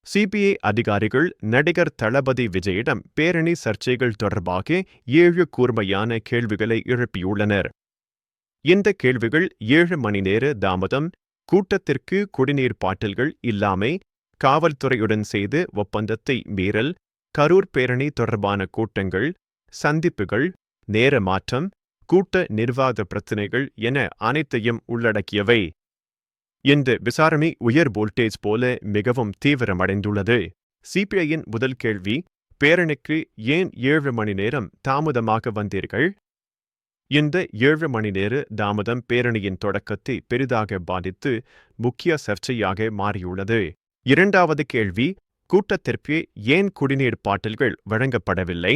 CBI அதிகாரிகள் நடிகர் தளபதி விஜயிடம் பேரணி சர்ச்சைகள் தொடர்பாக 7 கூர்மையான கேள்விகளை எழுப்பியுள்ளனர். இந்த கேள்விகள் 7 மணி நேர தாமதம், கூட்டத்திற்கு குடிநீர் பாட்டில்கள் இல்லாமை, காவல்துறையுடன் செய்த ஒப்பந்தத்தை மீறல், கரூர் பேரணி தொடர்பான கூட்டங்கள், சந்திப்புகள், நேர மாற்றம், கூட்ட நிர்வாக பிரச்சினைகள் என அனைத்தையும் உள்ளடக்கியவை. இந்த விசாரணை உயர் வோல்டேஜ் போல மிகவும் தீவிரமடைந்துள்ளது. சிபிஐயின் முதல் கேள்வி, பேரணிக்கு ஏன் 7 மணி நேரம் தாமதமாக வந்தீர்கள்? இந்த 7 மணி நேர தாமதம் பேரணியின் தொடக்கத்தை பெரிதாக பாதித்து முக்கிய சர்ச்சையாக மாறியுள்ளது. இரண்டாவது கேள்வி, கூட்டத்திற்கு ஏன் குடிநீர் பாட்டில்கள் வழங்கப்படவில்லை?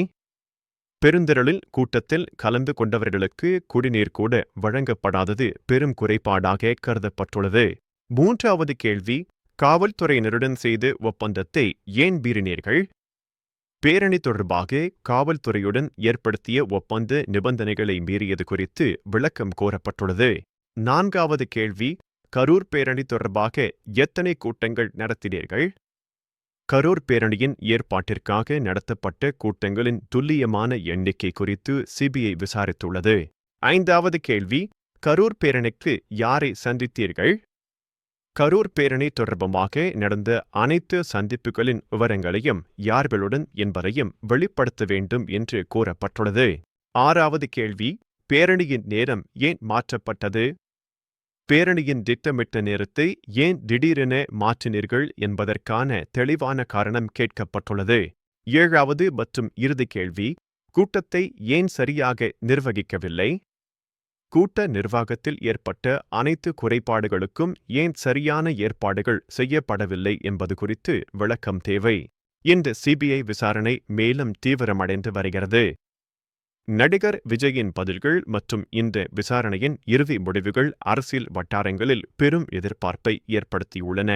பெருந்திரளில் கூட்டத்தில் கலந்து கொண்டவர்களுக்கு குடிநீர் கூட வழங்கப்படாதது பெரும் குறைபாடாக கருதப்பட்டுள்ளது. மூன்றாவது கேள்வி, காவல்துறையினருடன் செய்த ஒப்பந்தத்தை ஏன் மீறினீர்கள்? பேரணி தொடர்பாக காவல்துறையுடன் ஏற்படுத்திய ஒப்பந்த நிபந்தனைகளை மீறியது குறித்து விளக்கம் கோரப்பட்டுள்ளது. நான்காவது கேள்வி, கரூர் பேரணி தொடர்பாக எத்தனை கூட்டங்கள் நடத்தினீர்கள்? கரூர் பேரணியின் ஏற்பாட்டிற்காக நடத்தப்பட்ட கூட்டங்களின் துல்லியமான எண்ணிக்கை குறித்து சிபிஐ விசாரித்துள்ளது. ஐந்தாவது கேள்வி, கரூர் பேரணிக்கு யாரை சந்தித்தீர்கள்? கரூர் பேரணி தொடர்பாக நடந்த அனைத்து சந்திப்புகளின் விவரங்களையும் யார்களுடன் என்பதையும் வெளிப்படுத்த வேண்டும் என்று கூறப்பட்டுள்ளது. ஆறாவது கேள்வி, பேரணியின் நேரம் ஏன் மாற்றப்பட்டது? பேரணியின் திட்டமிட்ட நேரத்தை ஏன் திடீரென மாற்றினீர்கள் என்பதற்கான தெளிவான காரணம் கேட்கப்பட்டுள்ளது. ஏழாவது மற்றும் இறுதி கேள்வி, கூட்டத்தை ஏன் சரியாக நிர்வகிக்கவில்லை? கூட்ட நிர்வாகத்தில் ஏற்பட்ட அனைத்து குறைபாடுகளுக்கும் ஏன் சரியான ஏற்பாடுகள் செய்யப்படவில்லை என்பது குறித்து விளக்கம் தேவை. இந்த சிபிஐ விசாரணை மேலும் தீவிரமடைந்து வருகிறது. நடிகர் விஜயின் பதில்கள் மற்றும் இந்த விசாரணையின் இறுதி முடிவுகள் அரசியல் வட்டாரங்களில் பெரும் எதிர்பார்ப்பை ஏற்படுத்தியுள்ளன.